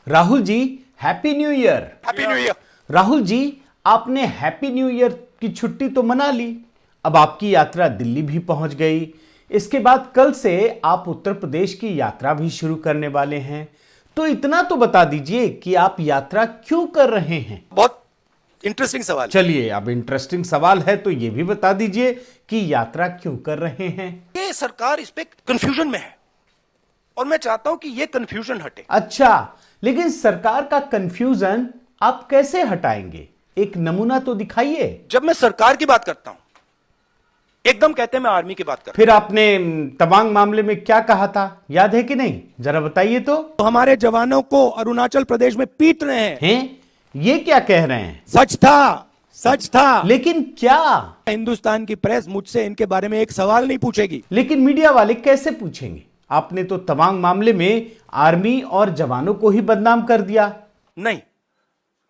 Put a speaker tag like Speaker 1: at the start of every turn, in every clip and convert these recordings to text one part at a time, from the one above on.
Speaker 1: Rahul ji, happy new year.
Speaker 2: Happy new year.
Speaker 1: Rahul ji, आपने happy new year की छुट्टी तो मना ली, अब आपकी यात्रा दिल्ली भी पहुंच गई। इसके बाद कल से आप उत्तर प्रदेश की यात्रा भी शुरू करने वाले हैं। तो इतना तो बता दीजिए कि आप यात्रा क्यों कर रहे हैं।
Speaker 2: बहुत इंटरेस्टिंग सवाल।
Speaker 1: चलिए, अब इंटरेस्टिंग सवाल है तो यह भी बता दीजिए कि यात्रा क्यों कर रहे हैं।
Speaker 2: ये सरकार इस पे कंफ्यूजन में है और मैं चाहता हूं कि ये कंफ्यूजन हटे।
Speaker 1: अच्छा, लेकिन सरकार का कंफ्यूजन आप कैसे हटाएंगे? एक नमूना तो दिखाइए।
Speaker 2: जब मैं सरकार की बात करता हूं, एकदम कहते हैं मैं आर्मी की बात करता
Speaker 1: फिर आपने तवांग मामले में क्या कहा था, याद है कि नहीं? जरा बताइए तो।
Speaker 2: हूं। हमारे जवानों को अरुणाचल प्रदेश में पीट रहे हैं।
Speaker 1: ये क्या कह रहे हैं?
Speaker 2: सच था, सच था।
Speaker 1: लेकिन क्या?
Speaker 2: हिंदुस्तान की प्रेस मुझसे इनके बारे में एक सवाल नहीं पूछेगी।
Speaker 1: लेकिन मीडिया वाले कैसे पूछेंगे? आपने तो तवांग मामले में आर्मी और जवानों को ही बदनाम कर दिया।
Speaker 2: नहीं,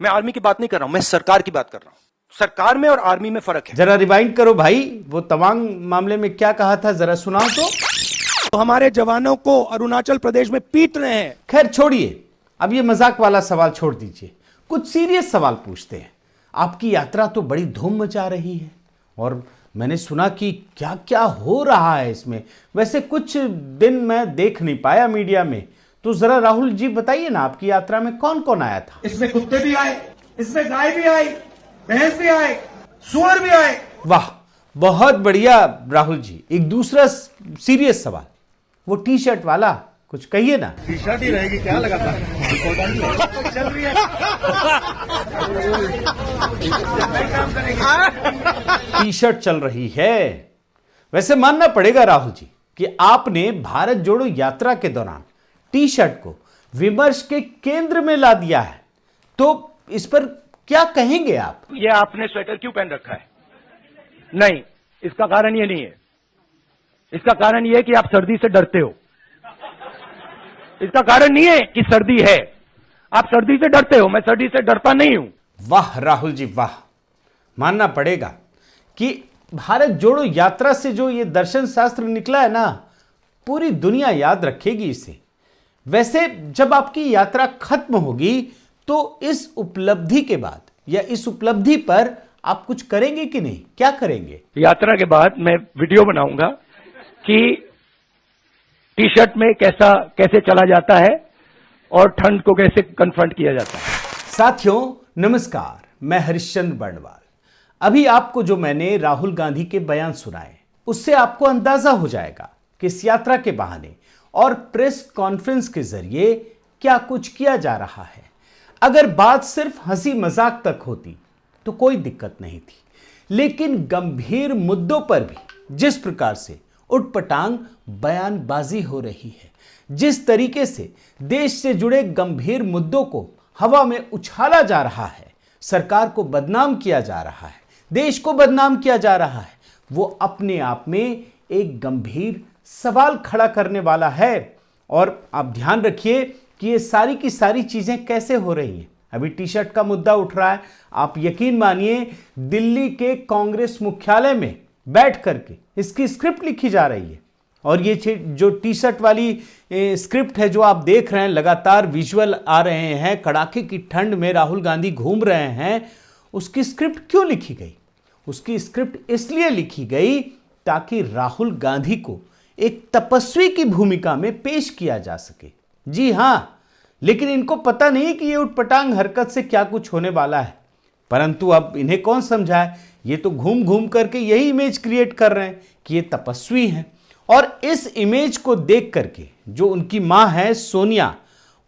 Speaker 2: मैं आर्मी की बात नहीं कर रहा हूं, मैं सरकार की बात कर रहा हूं। सरकार में और आर्मी में फर्क है।
Speaker 1: जरा रिवाइंड करो भाई, वो तवांग मामले में क्या कहा था, जरा सुनाओ तो।
Speaker 2: हमारे जवानों को अरुणाचल प्रदेश में पीट रहे हैं।
Speaker 1: खैर छोड़िए, अब ये मजाक वाला सवाल छोड़ दीजिए, कुछ सीरियस सवाल पूछते हैं। आपकी यात्रा तो बड़ी धूम मचा रही है और मैंने सुना कि क्या क्या हो रहा है इसमें। वैसे कुछ दिन मैं देख नहीं पाया मीडिया में, तो जरा राहुल जी बताइए ना, आपकी यात्रा में कौन कौन आया था?
Speaker 3: इसमें कुत्ते भी आए, इसमें गाय भी आई, भैंस भी आए, सुअर भी आए।
Speaker 1: वाह, बहुत बढ़िया राहुल जी। एक दूसरा सीरियस सवाल, वो टी शर्ट वाला, कुछ कहिए ना।
Speaker 3: टी शर्ट ही रहेगी क्या लगातार? चल रही है।
Speaker 1: टी शर्ट चल रही है। वैसे मानना पड़ेगा राहुल जी कि आपने भारत जोड़ो यात्रा के दौरान टी शर्ट को विमर्श के केंद्र में ला दिया है, तो इस पर क्या कहेंगे आप?
Speaker 2: ये आपने स्वेटर क्यों पहन रखा है? नहीं, इसका कारण ये नहीं है। इसका कारण ये है कि आप सर्दी से डरते हो। इसका कारण नहीं है कि सर्दी है, आप सर्दी से डरते हो। मैं सर्दी से डरता नहीं हूं।
Speaker 1: वाह राहुल जी वाह, मानना पड़ेगा कि भारत जोड़ो यात्रा से जो ये दर्शन शास्त्र निकला है ना, पूरी दुनिया याद रखेगी इसे। वैसे जब आपकी यात्रा खत्म होगी तो इस उपलब्धि के बाद या इस उपलब्धि पर आप कुछ करेंगे कि नहीं? क्या करेंगे?
Speaker 2: यात्रा के बाद मैं वीडियो बनाऊंगा कि टी शर्ट में कैसे चला जाता है और ठंड को कैसे कन्फ्रंट किया जाता है।
Speaker 1: साथियों नमस्कार, मैं हरिश्चंद्र बर्णवाल। अभी आपको जो मैंने राहुल गांधी के बयान सुनाए, उससे आपको अंदाजा हो जाएगा कि इस यात्रा के बहाने और प्रेस कॉन्फ्रेंस के जरिए क्या कुछ किया जा रहा है। अगर बात सिर्फ हंसी मजाक तक होती तो कोई दिक्कत नहीं थी, लेकिन गंभीर मुद्दों पर भी जिस प्रकार से उटपटांग बयानबाजी हो रही है, जिस तरीके से देश से जुड़े गंभीर मुद्दों को हवा में उछाला जा रहा है, सरकार को बदनाम किया जा रहा है, देश को बदनाम किया जा रहा है, वो अपने आप में एक गंभीर सवाल खड़ा करने वाला है। और आप ध्यान रखिए कि ये सारी की सारी चीजें कैसे हो रही हैं। अभी टी शर्ट का मुद्दा उठ रहा है, आप यकीन मानिए दिल्ली के कांग्रेस मुख्यालय में बैठ करके इसकी स्क्रिप्ट लिखी जा रही है। और ये जो टी शर्ट वाली स्क्रिप्ट है जो आप देख रहे हैं, लगातार विजुअल आ रहे हैं, कड़ाके की ठंड में राहुल गांधी घूम रहे हैं, उसकी स्क्रिप्ट क्यों लिखी गई? उसकी स्क्रिप्ट इसलिए लिखी गई ताकि राहुल गांधी को एक तपस्वी की भूमिका में पेश किया जा सके। जी हां, लेकिन इनको पता नहीं कि ये उटपटांग हरकत से क्या कुछ होने वाला है। परंतु अब इन्हें कौन समझाए, ये तो घूम घूम करके यही इमेज क्रिएट कर रहे हैं कि ये तपस्वी हैं। और इस इमेज को देख करके जो उनकी मां है सोनिया,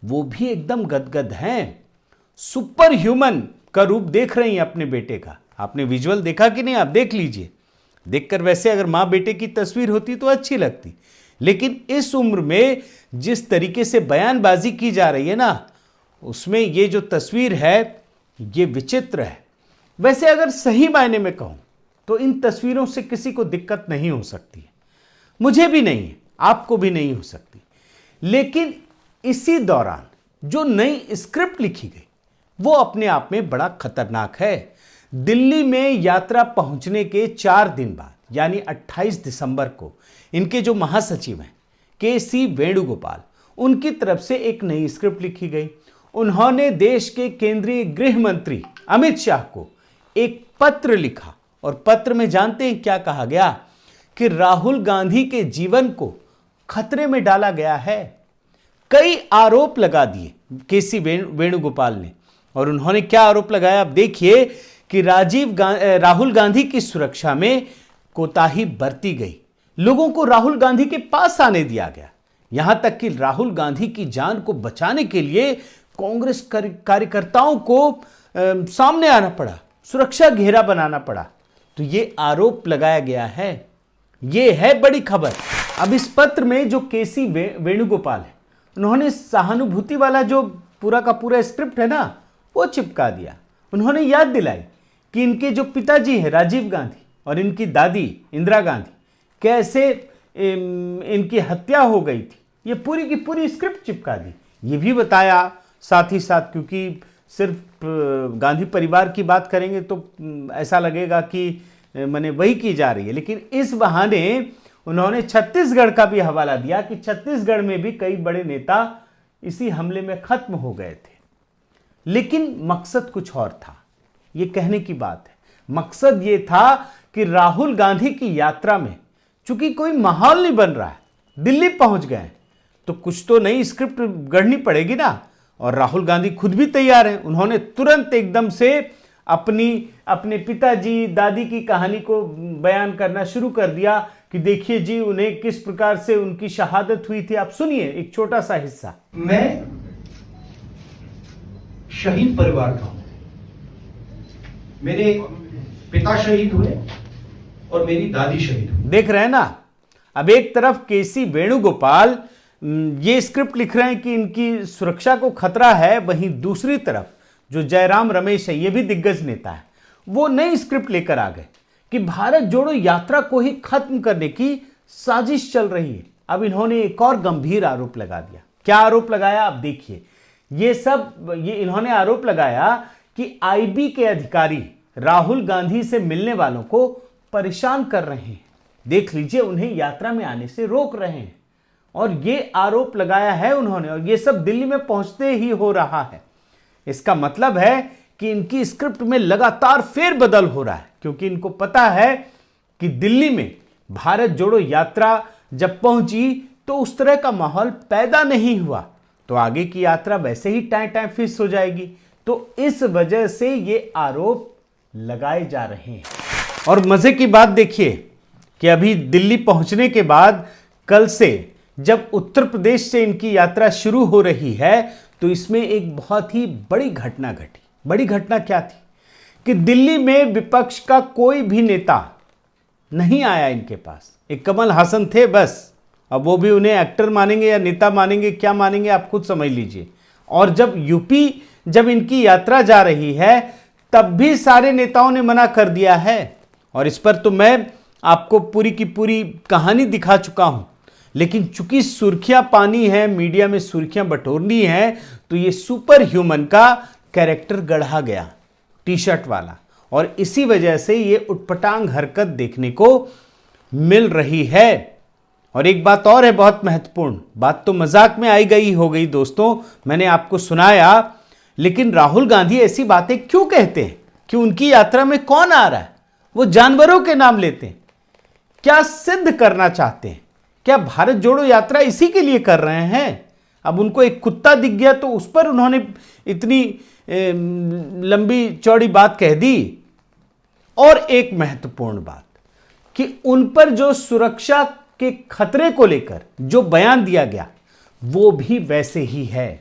Speaker 1: वो भी एकदम गदगद हैं, सुपर ह्यूमन का रूप देख रही हैं अपने बेटे का। आपने विजुअल देखा कि नहीं? आप देख लीजिए। देखकर वैसे अगर मां बेटे की तस्वीर होती तो अच्छी लगती, लेकिन इस उम्र में जिस तरीके से बयानबाजी की जा रही है ना, उसमें ये जो तस्वीर है ये विचित्र है। वैसे अगर सही मायने में कहूं तो इन तस्वीरों से किसी को दिक्कत नहीं हो सकती है, मुझे भी नहीं है, आपको भी नहीं हो सकती। लेकिन इसी दौरान जो नई स्क्रिप्ट लिखी गई वो अपने आप में बड़ा खतरनाक है। दिल्ली में यात्रा पहुंचने के 4 दिन बाद यानी 28 दिसंबर को इनके जो महासचिव हैं के सी वेणुगोपाल, उनकी तरफ से एक नई स्क्रिप्ट लिखी गई। उन्होंने देश के केंद्रीय गृह मंत्री अमित शाह को एक पत्र लिखा और पत्र में जानते हैं क्या कहा गया कि राहुल गांधी के जीवन को खतरे में डाला गया है। कई आरोप लगा दिए केसी वेणुगोपाल ने, और उन्होंने क्या आरोप लगाया आप देखिए कि राहुल गांधी की सुरक्षा में कोताही बरती गई, लोगों को राहुल गांधी के पास आने दिया गया, यहां तक कि राहुल गांधी की जान को बचाने के लिए कांग्रेस कार्यकर्ताओं को सामने आना पड़ा, सुरक्षा घेरा बनाना पड़ा। तो ये आरोप लगाया गया है, ये है बड़ी खबर। अब इस पत्र में जो केसी वेणुगोपाल है, उन्होंने सहानुभूति वाला जो पूरा का पूरा स्क्रिप्ट है ना, वो चिपका दिया। उन्होंने याद दिलाई कि इनके जो पिताजी हैं राजीव गांधी और इनकी दादी इंदिरा गांधी, कैसे इनकी हत्या हो गई थी, ये पूरी की पूरी स्क्रिप्ट चिपका दी। ये भी बताया साथ ही साथ, क्योंकि सिर्फ गांधी परिवार की बात करेंगे तो ऐसा लगेगा कि मैंने वही की जा रही है, लेकिन इस बहाने उन्होंने छत्तीसगढ़ का भी हवाला दिया कि छत्तीसगढ़ में भी कई बड़े नेता इसी हमले में खत्म हो गए थे। लेकिन मकसद कुछ और था, ये कहने की बात है। मकसद ये था कि राहुल गांधी की यात्रा में चूंकि कोई माहौल नहीं बन रहा है, दिल्ली पहुंच गए तो कुछ तो नई स्क्रिप्ट गढ़नी पड़ेगी ना, और राहुल गांधी खुद भी तैयार हैं। उन्होंने तुरंत एकदम से अपने पिताजी दादी की कहानी को बयान करना शुरू कर दिया कि देखिए जी उन्हें किस प्रकार से उनकी शहादत हुई थी। आप सुनिए एक छोटा सा हिस्सा।
Speaker 4: मैं शहीद परिवार का हूं, मेरे पिता शहीद हुए और मेरी दादी शहीद हुई।
Speaker 1: देख रहे हैं ना, अब एक तरफ केसी वेणुगोपाल ये स्क्रिप्ट लिख रहे हैं कि इनकी सुरक्षा को खतरा है, वहीं दूसरी तरफ जो जयराम रमेश है, ये भी दिग्गज नेता है, वो नई स्क्रिप्ट लेकर आ गए कि भारत जोड़ो यात्रा को ही खत्म करने की साजिश चल रही है। अब इन्होंने एक और गंभीर आरोप लगा दिया। क्या आरोप लगाया आप देखिए। ये इन्होंने आरोप लगाया कि आईबी के अधिकारी राहुल गांधी से मिलने वालों को परेशान कर रहे हैं, देख लीजिए उन्हें यात्रा में आने से रोक रहे हैं, और ये आरोप लगाया है उन्होंने, और ये सब दिल्ली में पहुंचते ही हो रहा है। इसका मतलब है कि इनकी स्क्रिप्ट में लगातार फेरबदल हो रहा है, क्योंकि इनको पता है कि दिल्ली में भारत जोड़ो यात्रा जब पहुंची तो उस तरह का माहौल पैदा नहीं हुआ, तो आगे की यात्रा वैसे ही टाइम फिक्स हो जाएगी। तो इस वजह से ये आरोप लगाए जा रहे हैं। और मजे की बात देखिए कि अभी दिल्ली पहुंचने के बाद कल से जब उत्तर प्रदेश से इनकी यात्रा शुरू हो रही है, तो इसमें एक बहुत ही बड़ी घटना घटी। बड़ी घटना क्या थी कि दिल्ली में विपक्ष का कोई भी नेता नहीं आया इनके पास। एक कमल हासन थे बस, अब वो भी उन्हें एक्टर मानेंगे या नेता मानेंगे, क्या मानेंगे आप खुद समझ लीजिए। और जब इनकी यात्रा जा रही है, तब भी सारे नेताओं ने मना कर दिया है, और इस पर तो मैं आपको पूरी की पूरी कहानी दिखा चुका हूं। लेकिन चूंकि सुर्खियां पानी है, मीडिया में सुर्खियां बटोरनी है, तो ये सुपर ह्यूमन का कैरेक्टर गढ़ा गया, टी शर्ट वाला, और इसी वजह से ये उटपटांग हरकत देखने को मिल रही है। और एक बात और है बहुत महत्वपूर्ण, बात तो मजाक में आई गई हो गई दोस्तों, मैंने आपको सुनाया, लेकिन राहुल गांधी ऐसी बातें क्यों कहते हैं कि उनकी यात्रा में कौन आ रहा है? वो जानवरों के नाम लेते हैं। क्या सिद्ध करना चाहते हैं? क्या भारत जोड़ो यात्रा इसी के लिए कर रहे हैं? अब उनको एक कुत्ता दिख गया तो उस पर उन्होंने इतनी लंबी चौड़ी बात कह दी। और एक महत्वपूर्ण बात कि उन पर जो सुरक्षा के खतरे को लेकर जो बयान दिया गया, वो भी वैसे ही है।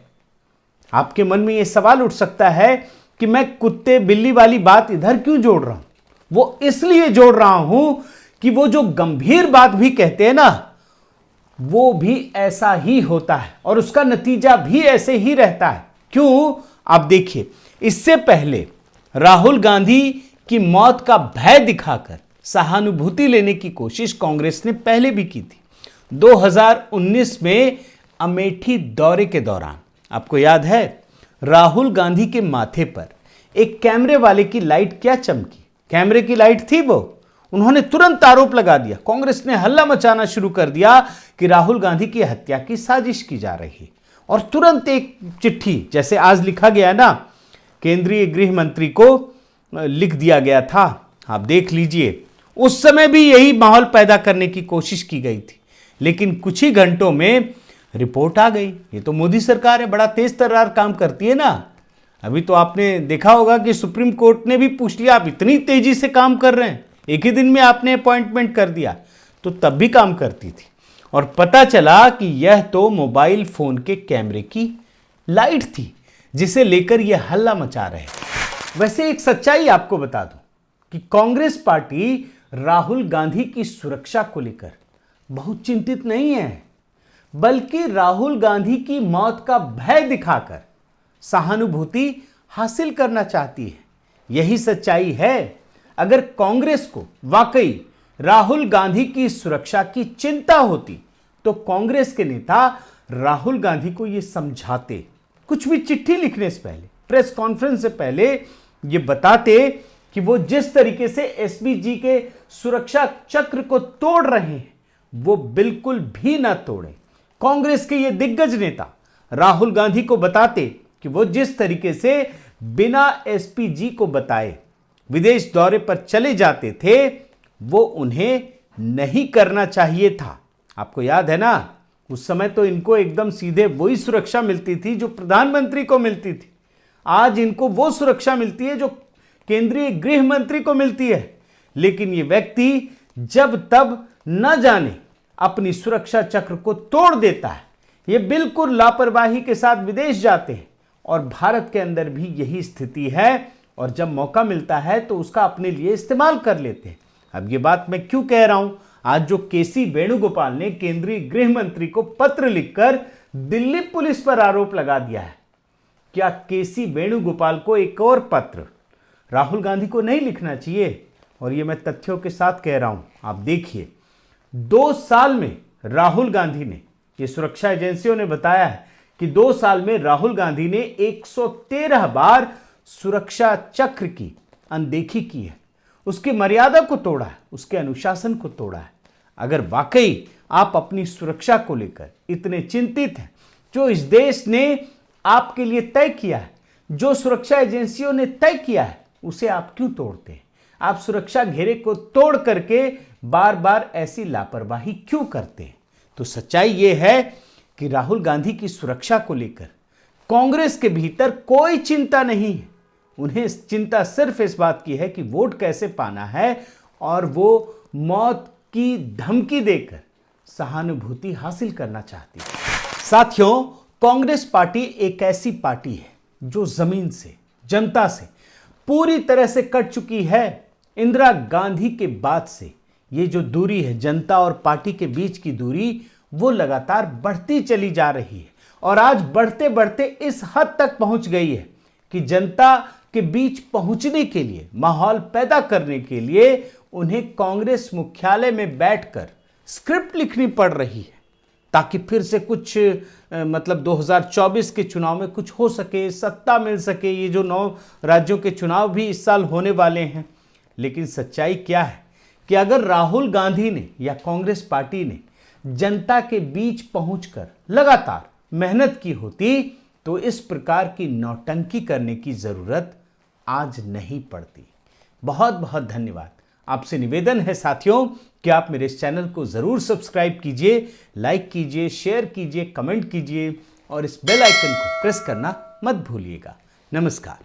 Speaker 1: आपके मन में यह सवाल उठ सकता है कि मैं कुत्ते बिल्ली वाली बात इधर क्यों जोड़ रहा हूं? वो इसलिए जोड़ रहा हूं कि वो जो गंभीर बात भी कहते हैं ना, वो भी ऐसा ही होता है और उसका नतीजा भी ऐसे ही रहता है। क्यों? आप देखिए, इससे पहले राहुल गांधी की मौत का भय दिखाकर सहानुभूति लेने की कोशिश कांग्रेस ने पहले भी की थी। 2019 में अमेठी दौरे के दौरान आपको याद है, राहुल गांधी के माथे पर एक कैमरे वाले की लाइट क्या चमकी? कैमरे की लाइट थी वो। उन्होंने तुरंत आरोप लगा दिया, कांग्रेस ने हल्ला मचाना शुरू कर दिया कि राहुल गांधी की हत्या की साजिश की जा रही है। और तुरंत एक चिट्ठी, जैसे आज लिखा गया ना, केंद्रीय गृह मंत्री को लिख दिया गया था, आप देख लीजिए। उस समय भी यही माहौल पैदा करने की कोशिश की गई थी, लेकिन कुछ ही घंटों में रिपोर्ट आ गई। ये तो मोदी सरकार है, बड़ा तेज तर्रार काम करती है ना। अभी तो आपने देखा होगा कि सुप्रीम कोर्ट ने भी पूछ लिया, आप इतनी तेजी से काम कर रहे हैं, एक ही दिन में आपने अपॉइंटमेंट कर दिया। तो तब भी काम करती थी, और पता चला कि यह तो मोबाइल फोन के कैमरे की लाइट थी, जिसे लेकर यह हल्ला मचा रहे। वैसे एक सच्चाई आपको बता दूं कि कांग्रेस पार्टी राहुल गांधी की सुरक्षा को लेकर बहुत चिंतित नहीं है, बल्कि राहुल गांधी की मौत का भय दिखाकर सहानुभूति हासिल करना चाहती है। यही सच्चाई है। अगर कांग्रेस को वाकई राहुल गांधी की सुरक्षा की चिंता होती तो कांग्रेस के नेता राहुल गांधी को यह समझाते, कुछ भी चिट्ठी लिखने से पहले, प्रेस कॉन्फ्रेंस से पहले ये बताते कि वो जिस तरीके से एसपीजी के सुरक्षा चक्र को तोड़ रहे हैं वो बिल्कुल भी ना तोड़े। कांग्रेस के ये दिग्गज नेता राहुल गांधी को बताते कि वो जिस तरीके से बिना एसपीजी को बताए विदेश दौरे पर चले जाते थे, वो उन्हें नहीं करना चाहिए था। आपको याद है ना, उस समय तो इनको एकदम सीधे वही सुरक्षा मिलती थी जो प्रधानमंत्री को मिलती थी। आज इनको वो सुरक्षा मिलती है जो केंद्रीय गृह मंत्री को मिलती है। लेकिन ये व्यक्ति जब तब न जाने अपनी सुरक्षा चक्र को तोड़ देता है। ये बिल्कुल लापरवाही के साथ विदेश जाते हैं, और भारत के अंदर भी यही स्थिति है, और जब मौका मिलता है तो उसका अपने लिए इस्तेमाल कर लेते हैं। अब ये बात मैं क्यों कह रहा हूं? आज जो केसी वेणुगोपाल ने केंद्रीय गृह मंत्री को पत्र लिखकर दिल्ली पुलिस पर आरोप लगा दिया है, क्या केसी वेणुगोपाल को एक और पत्र राहुल गांधी को नहीं लिखना चाहिए? और ये मैं तथ्यों के साथ कह रहा हूं, आप देखिए। 2 साल में राहुल गांधी ने, ये सुरक्षा एजेंसियों ने बताया है कि 2 साल में राहुल गांधी ने 113 बार सुरक्षा चक्र की अनदेखी की है, उसकी मर्यादा को तोड़ा है, उसके अनुशासन को तोड़ा है। अगर वाकई आप अपनी सुरक्षा को लेकर इतने चिंतित हैं, जो इस देश ने आपके लिए तय किया है, जो सुरक्षा एजेंसियों ने तय किया है, उसे आप क्यों तोड़ते हैं? आप सुरक्षा घेरे को तोड़ करके बार बार ऐसी लापरवाही क्यों करते हैं? तो सच्चाई यह है कि राहुल गांधी की सुरक्षा को लेकर कांग्रेस के भीतर कोई चिंता नहीं है। उन्हें चिंता सिर्फ इस बात की है कि वोट कैसे पाना है, और वो मौत की धमकी देकर सहानुभूति हासिल करना चाहती है। साथियों, कांग्रेस पार्टी एक ऐसी पार्टी है जो जमीन से, जनता से पूरी तरह से कट चुकी है। इंदिरा गांधी के बाद से ये जो दूरी है, जनता और पार्टी के बीच की दूरी, वो लगातार बढ़ती चली जा रही है, और आज बढ़ते बढ़ते इस हद तक पहुंच गई है कि जनता के बीच पहुंचने के लिए, माहौल पैदा करने के लिए उन्हें कांग्रेस मुख्यालय में बैठकर स्क्रिप्ट लिखनी पड़ रही है, ताकि फिर से कुछ 2024 के चुनाव में कुछ हो सके, सत्ता मिल सके। ये जो 9 राज्यों के चुनाव भी इस साल होने वाले हैं। लेकिन सच्चाई क्या है कि अगर राहुल गांधी ने या कांग्रेस पार्टी ने जनता के बीच पहुंचकर लगातार मेहनत की होती तो इस प्रकार की नौटंकी करने की जरूरत आज नहीं पड़ती। बहुत बहुत धन्यवाद। आपसे निवेदन है साथियों कि आप मेरे इस चैनल को जरूर सब्सक्राइब कीजिए, लाइक कीजिए, शेयर कीजिए, कमेंट कीजिए, और इस बेल आइकन को प्रेस करना मत भूलिएगा। नमस्कार।